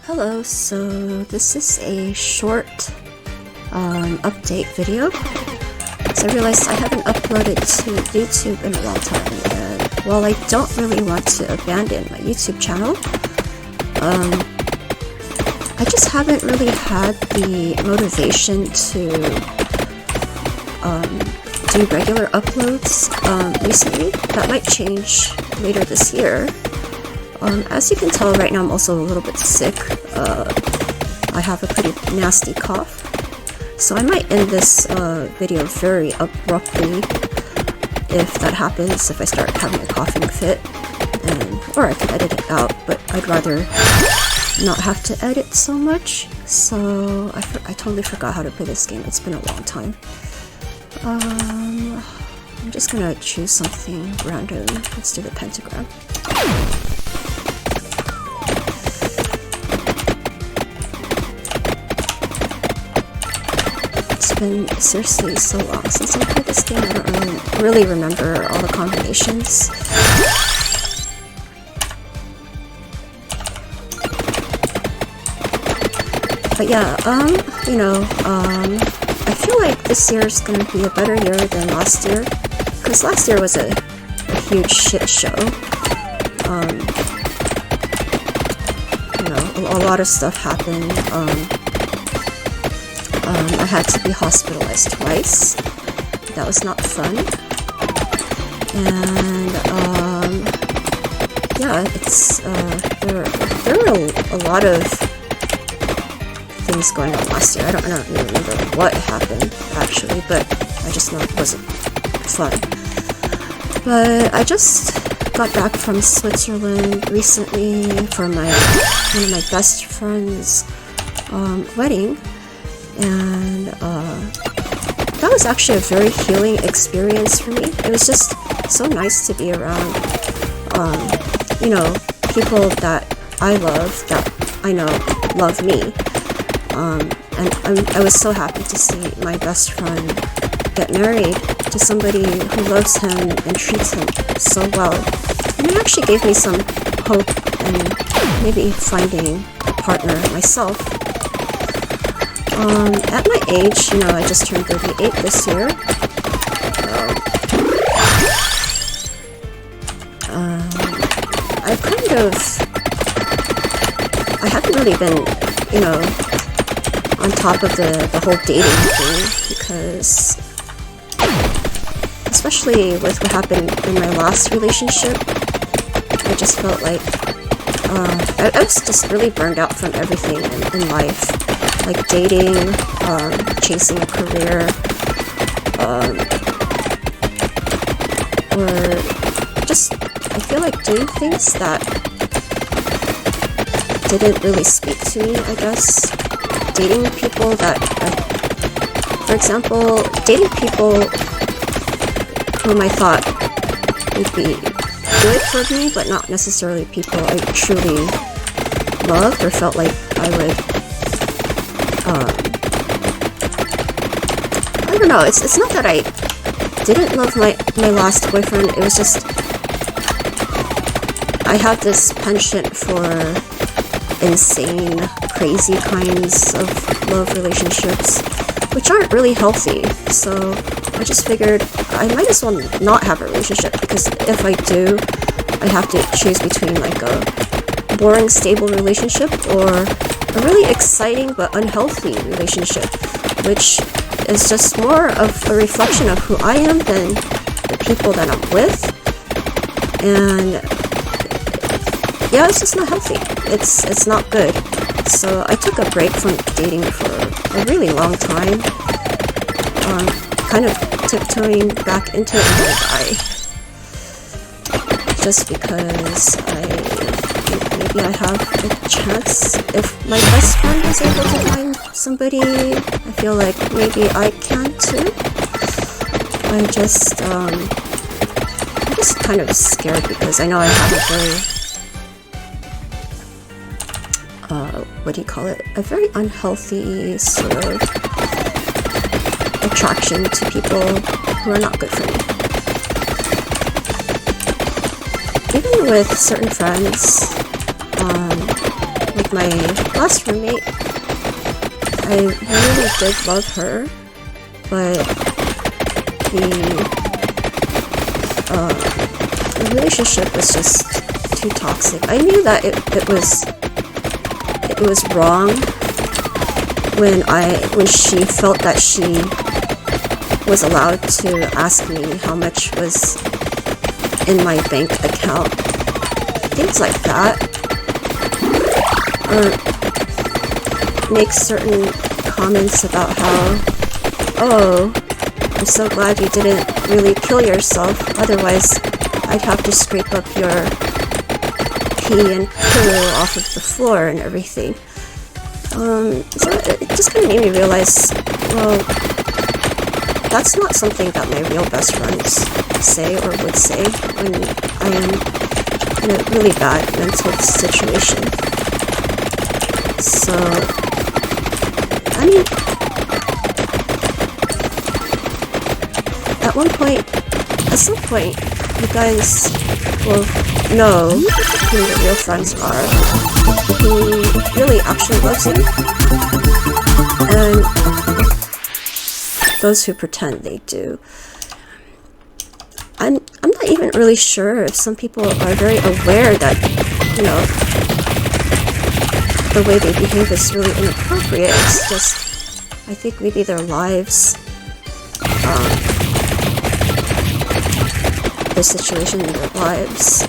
Hello, so this is a short update video. So I realized I haven't uploaded to YouTube in a long time, and while I don't really want to abandon my YouTube channel, I just haven't really had the motivation to do regular uploads recently. That might change later this year. As you can tell right now, I'm also a little bit sick. I have a pretty nasty cough, so I might end this video very abruptly if that happens, if I start having a coughing fit, or I can edit it out, but I'd rather not have to edit so much. So I totally forgot how to play this game. It's been a long time. I'm just gonna choose something random. Let's do the pentagram. It's been seriously so long since I played this game. I don't really remember all the combinations. But yeah, I feel like this year is gonna be a better year than last year, because last year was a huge shit show. A lot of stuff happened. I had to be hospitalized twice. That was not fun. And yeah, it's there were a lot of things going on last year. I don't really remember what happened actually, but I just know it wasn't fun. But I just got back from Switzerland recently for one of my best friend's wedding, and that was actually a very healing experience for me. It was just so nice to be around people that I love, that I know love me. And I was so happy to see my best friend get married to somebody who loves him and treats him so well. And it actually gave me some hope and maybe finding a partner myself. At my age, I just turned 38 this year. I haven't really been, on top of the whole dating thing, because especially with what happened in my last relationship, I just felt like I was just really burned out from everything in life, like dating, chasing a career, or just I feel like doing things that didn't really speak to me, I guess. Dating people that, for example, dating people whom I thought would be good for me, but not necessarily people I truly loved or felt like I would, I don't know, it's not that I didn't love my last boyfriend, it was just, I have this penchant for insane, crazy kinds of love relationships, which aren't really healthy. So I just figured I might as well not have a relationship, because if I do, I have to choose between like a boring, stable relationship or a really exciting but unhealthy relationship, which is just more of a reflection of who I am than the people that I'm with. And yeah, it's just not healthy. It's not good. So I took a break from dating for a really long time, kind of tiptoeing back into it and just because I think maybe I have a chance. If my best friend was able to find somebody, I feel like maybe I can too. I'm just kind of scared, because I know I have a very a very unhealthy sort of attraction to people who are not good for me. Even with certain friends, like my last roommate, I really did love her, but the relationship was just too toxic. I knew that it was wrong when she felt that she was allowed to ask me how much was in my bank account. Things like that. Or make certain comments about how, oh, I'm so glad you didn't really kill yourself, otherwise I'd have to scrape up your pee and poo off of the floor and everything. So it just kind of made me realize, well, that's not something that my real best friends say or would say when I am in a really bad mental situation. So, I mean, at some point, you guys will know who your real friends are, who really actually loves you, and those who pretend they do. I'm not even really sure if some people are very aware that, you know, the way they behave is really inappropriate. It's just, I think maybe their lives, the situation in their lives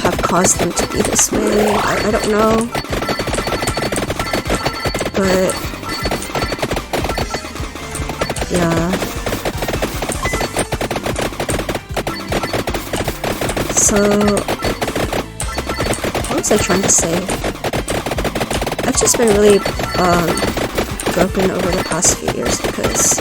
have caused them to be this way. I don't know. But, yeah. So, what was I trying to say? I've just been really broken over the past few years because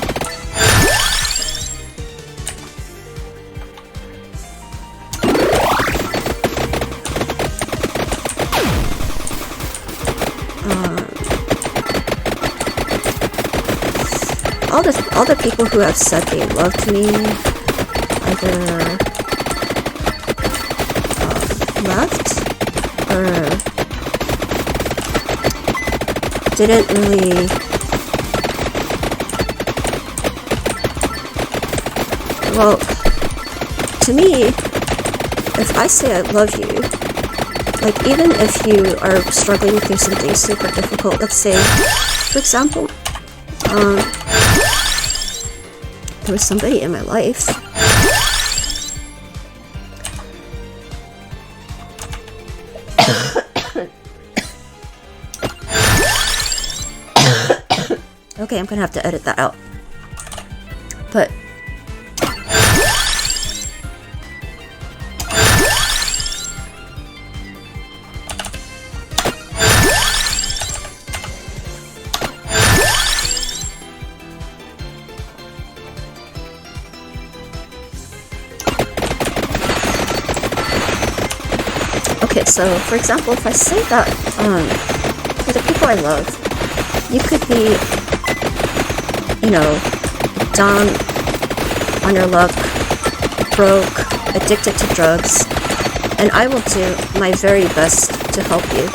all the people who have said they loved me either left or didn't really well, to me, if I say I love you, like even if you are struggling through something super difficult, let's say, for example, there was somebody in my life okay, I'm gonna have to edit that out. But okay, so for example, if I say that for the people I love, you could be, you know, down on your luck, broke, addicted to drugs, and I will do my very best to help you,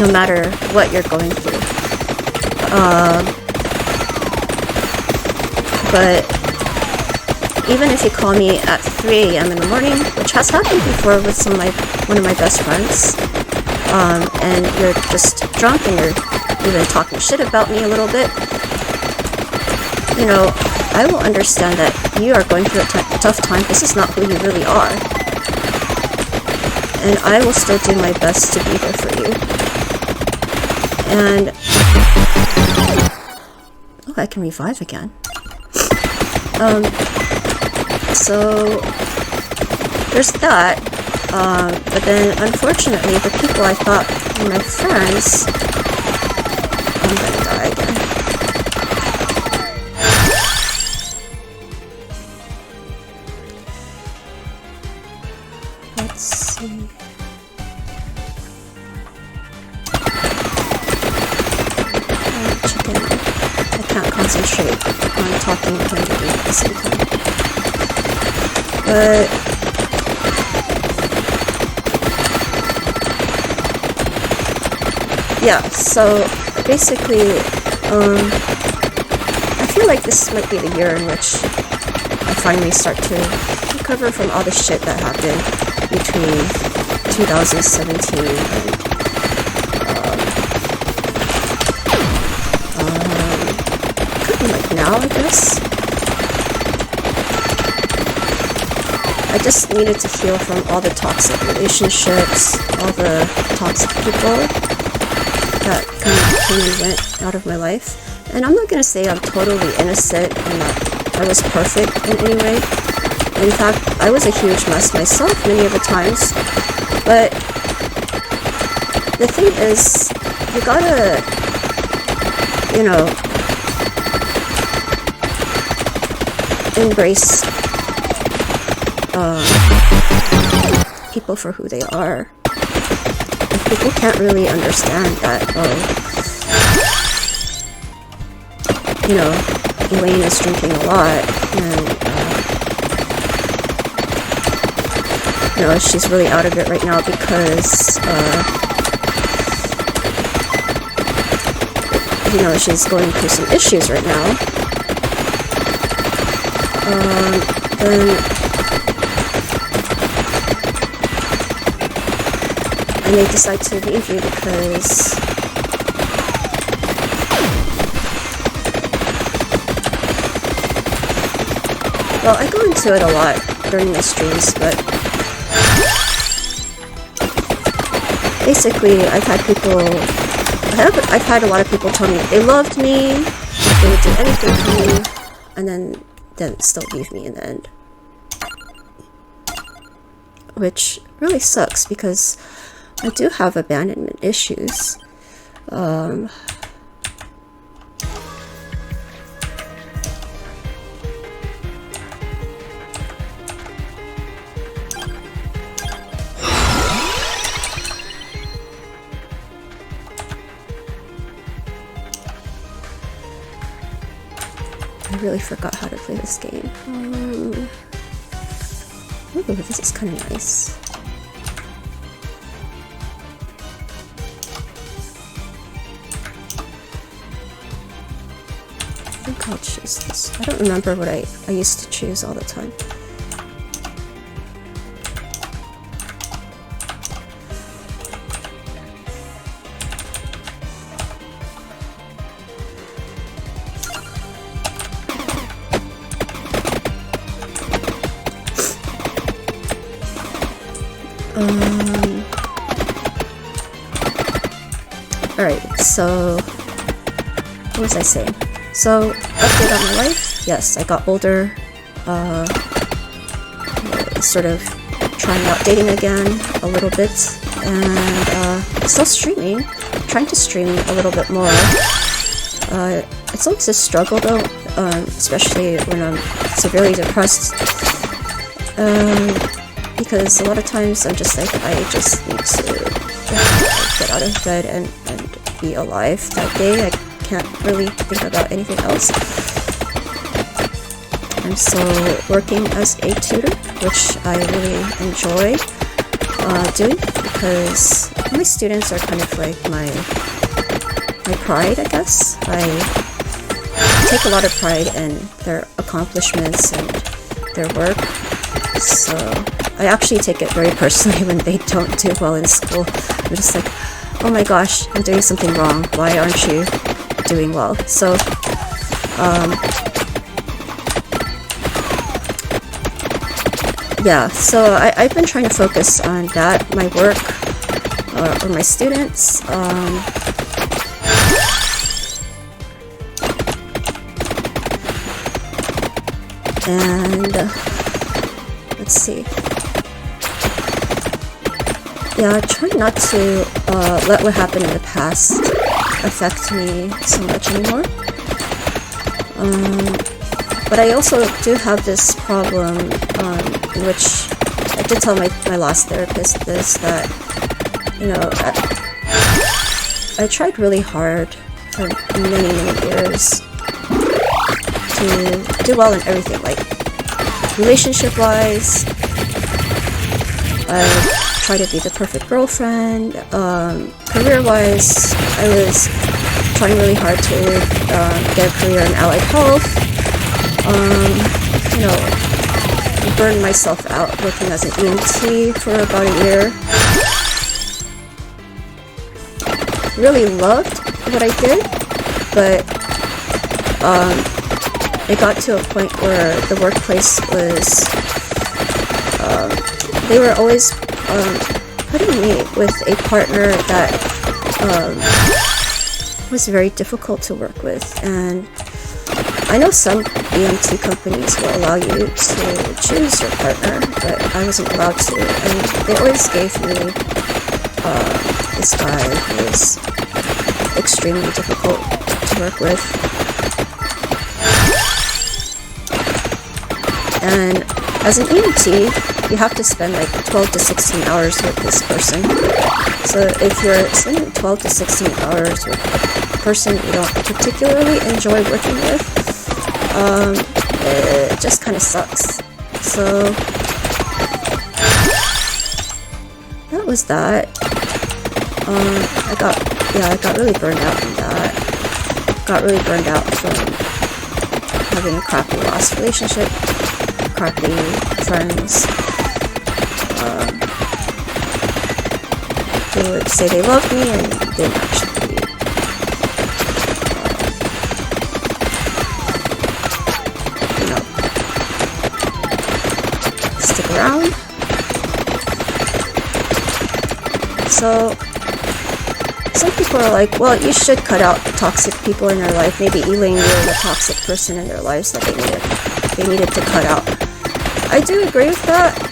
no matter what you're going through. But even if you call me at 3 a.m. in the morning, which has happened before with one of my best friends, and you're just drunk and you're even talking shit about me a little bit, you know, I will understand that you are going through a tough time. This is not who you really are. And I will still do my best to be there for you. And oh, I can revive again. So there's that. But then unfortunately the people I thought were my friends, I'm gonna die again. Let's see. Chicken. I can't concentrate on talking and eating at the same time. But Yeah, so basically, I feel like this might be the year in which I finally start to recover from all the shit that happened between 2017 and could be like now, I guess. I just needed to heal from all the toxic relationships, all the toxic people that kind of came and went out of my life. And I'm not gonna say I'm totally innocent and that I was perfect in any way. In fact, I was a huge mess myself many of the times. But the thing is, you gotta, you know, embrace people for who they are. If people can't really understand that, you know, Elaine is drinking a lot, and you know, she's really out of it right now because you know, she's going through some issues right now. Then I may decide to leave you because well, I go into it a lot during my streams, but basically I've had a lot of people tell me they loved me, they would do anything for me, and then still leave me in the end. Which really sucks because I do have abandonment issues. I really forgot how to play this game. Ooh, this is kind of nice. I think I'll choose this. I don't remember what I used to choose all the time. Alright, so what was I saying? So, update on my life. Yes, I got older, sort of trying out dating again a little bit, and still streaming, trying to stream a little bit more. It's always a struggle though, especially when I'm severely depressed, because a lot of times I'm just like, I just need to get out of bed and be alive that day. I can't really think about anything else. I'm still working as a tutor, which I really enjoy doing because my students are kind of like my pride, I guess. I take a lot of pride in their accomplishments and their work, so I actually take it very personally when they don't do well in school. I'm just like, oh my gosh, I'm doing something wrong. Why aren't you doing well? So, yeah, so I've been trying to focus on that, my work, or my students. And let's see. Yeah, I try not to let what happened in the past affect me so much anymore. But I also do have this problem, in which I did tell my last therapist this, that, you know, I tried really hard for many years to do well in everything, like relationship-wise. I try to be the perfect girlfriend. Career-wise, I was trying really hard to get a career in allied health. You know, burned myself out working as an EMT for about a year. Really loved what I did, but it got to a point where the workplace was, they were always putting me with a partner that was very difficult to work with. And I know some EMT companies will allow you to choose your partner, but I wasn't allowed to, and they always gave me this guy who was extremely difficult to work with. And as an EMT, you have to spend like 12 to 16 hours with this person. So if you're spending 12 to 16 hours with a person you don't particularly enjoy working with, it just kind of sucks. So that was that. I got really burned out from that. Got really burned out from having a crappy last relationship, crappy friends who would say they loved me and didn't actually. Stick around. So some people are like, well, you should cut out toxic people in their life. Maybe Elaine, you're the toxic person in their lives that they needed to cut out. I do agree with that.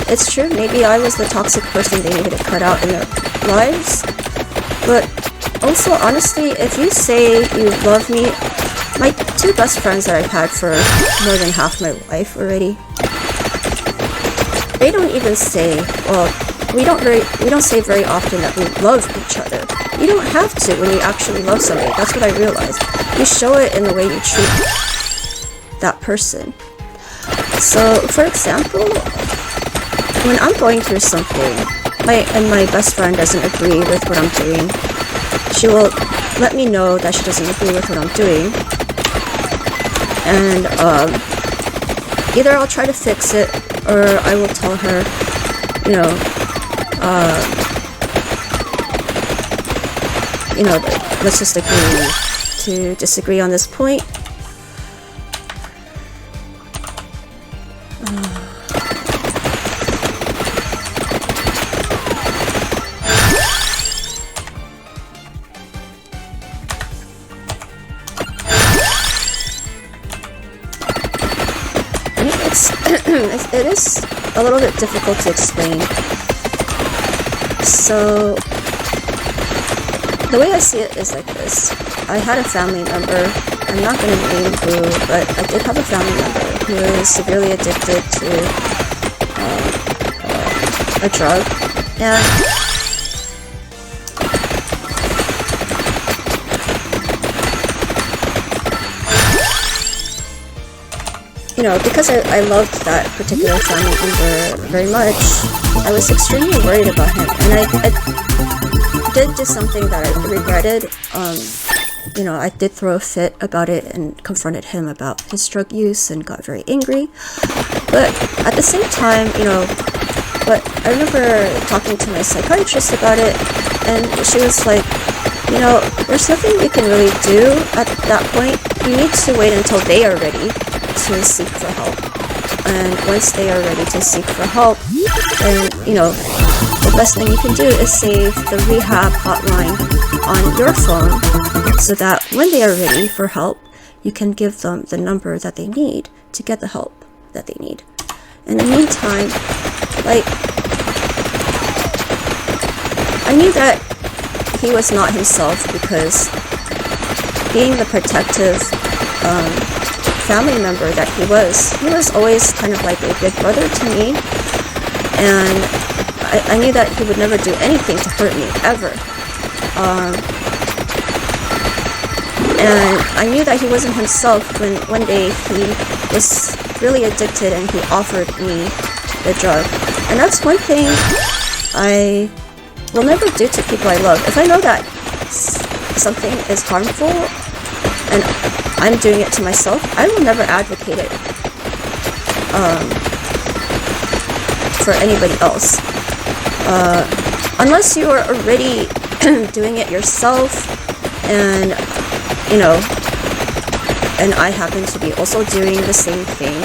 It's true, maybe I was the toxic person they needed to cut out in their lives. But also, honestly, if you say you love me, my two best friends that I've had for more than half my life already, they don't even say, well, we don't say very often that we love each other. You don't have to when you actually love somebody. That's what I realized. You show it in the way you treat that person. So, for example, when I'm going through something, and my best friend doesn't agree with what I'm doing, she will let me know that she doesn't agree with what I'm doing. And either I'll try to fix it, or I will tell her, let's just agree to disagree on this point. It is a little bit difficult to explain. So, the way I see it is like this. I had a family member, I'm not going to name who, but I did have a family member who is severely addicted to a drug. And because I loved that particular family member very much, I was extremely worried about him, and I did do something that I regretted. I did throw a fit about it and confronted him about his drug use and got very angry. But at the same time, but I remember talking to my psychiatrist about it, and she was like, there's nothing we can really do at that point. You need to wait until they are ready to seek for help. And once they are ready to seek for help, then, the best thing you can do is save the rehab hotline on your phone so that when they are ready for help, you can give them the number that they need to get the help that they need. In the meantime, I knew that he was not himself because being the protective family member that he was always kind of like a big brother to me, and I knew that he would never do anything to hurt me, ever. And I knew that he wasn't himself when one day he was really addicted and he offered me the drug. And that's one thing I will never do to people I love. If I know that something is harmful and I'm doing it to myself, I will never advocate it for anybody else. Unless you are already doing it yourself, and you know, and I happen to be also doing the same thing,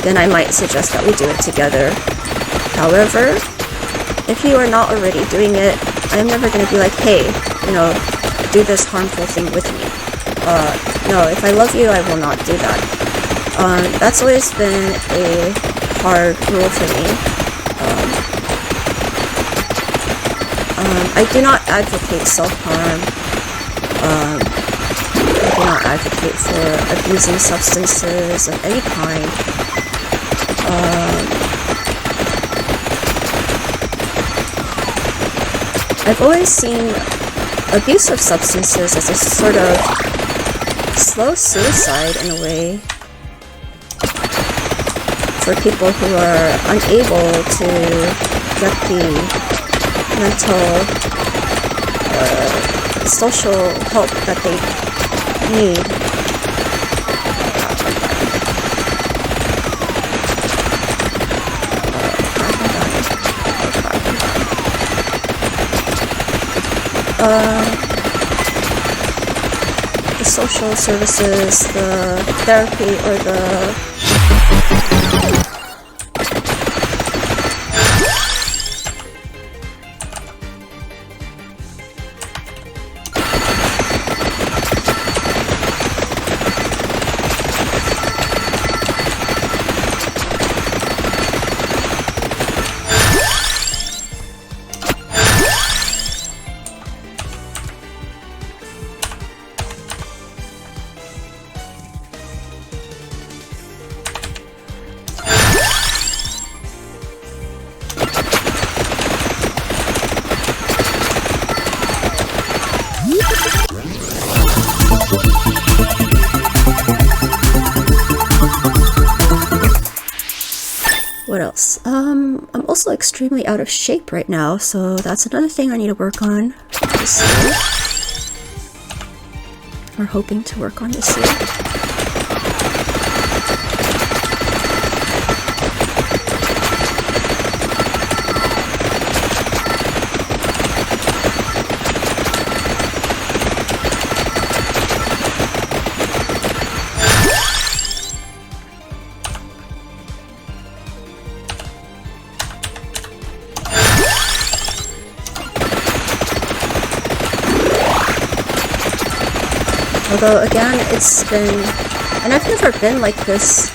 then I might suggest that we do it together. However, if you are not already doing it, I'm never going to be like, hey, you know, do this harmful thing with me. No, if I love you, I will not do that. That's always been a hard rule for me. I do not advocate self-harm. I do not advocate for abusing substances of any kind. I've always seen abuse of substances as a sort of slow suicide in a way for people who are unable to get the mental, social help that they need. The social services, the therapy, or the what else? I'm also extremely out of shape right now, so that's another thing I need to work on this year. Or hoping to work on this year. Although, again, it's been, and I've never been like this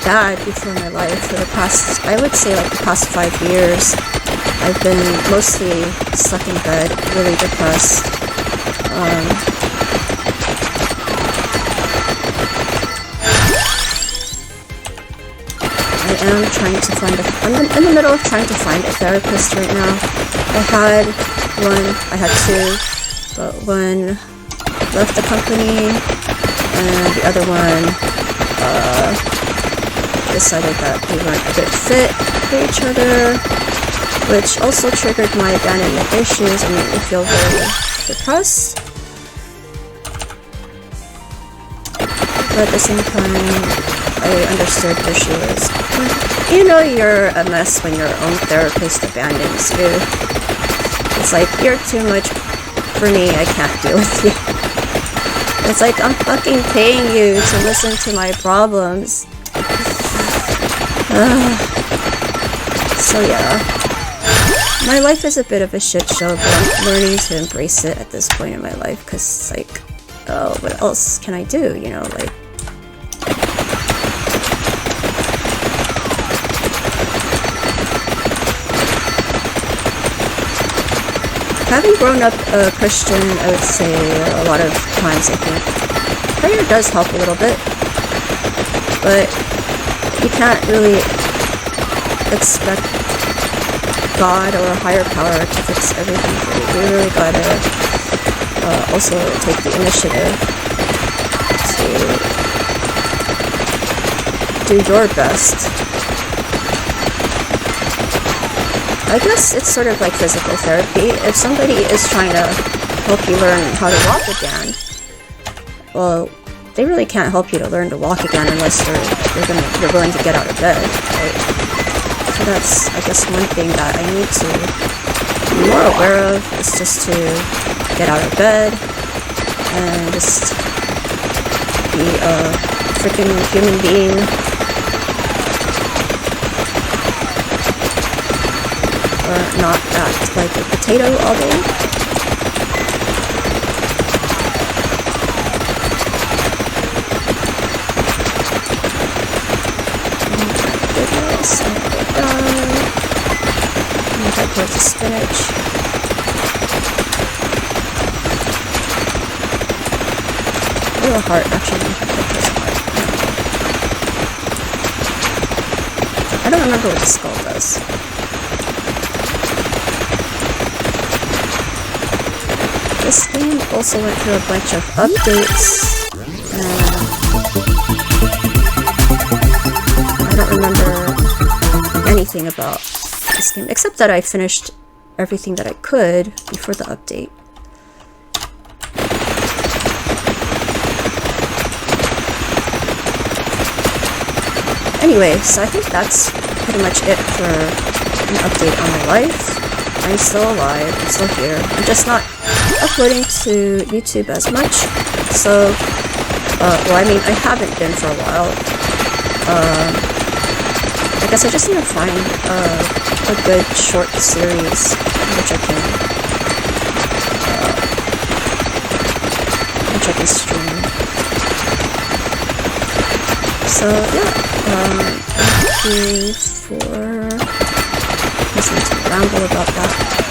bad before in my life for the past, I would say like the past 5 years. I've been mostly stuck in bed, really depressed. I am trying to find I'm in the middle of trying to find a therapist right now. I had two, but one left the company, and the other one decided that we weren't a good fit for each other, which also triggered my abandonment issues and made me feel very depressed. But at the same time, I understood where she was. You know you're a mess when your own therapist abandons you. It's like, you're too much for me, I can't deal with you. It's like, I'm fucking paying you to listen to my problems. So yeah. My life is a bit of a shit show, but I'm learning to embrace it at this point in my life, because it's like, oh, what else can I do, you know, like... Having grown up a Christian, I would say a lot of times I think prayer does help a little bit, but you can't really expect God or a higher power to fix everything for you. You really gotta also take the initiative to do your best. I guess it's sort of like physical therapy. If somebody is trying to help you learn how to walk again, well, they really can't help you to learn to walk again unless you're willing to get out of bed, right? So that's, I guess, one thing that I need to be more aware of, is just to get out of bed and just be a freaking human being. Or not act like a potato all day. Goodness, we're done. And head towards the spinach. Oh, a heart, actually. I don't remember what the skull does. This game also went through a bunch of updates, and I don't remember anything about this game, except that I finished everything that I could before the update. Anyway, so I think that's pretty much it for an update on my life. I'm still alive, I'm still here. I'm just not uploading to YouTube as much, so, well, I mean, I haven't been for a while. I guess I just need to find a good short series which I can stream. So yeah, thank you for listening to me ramble about that.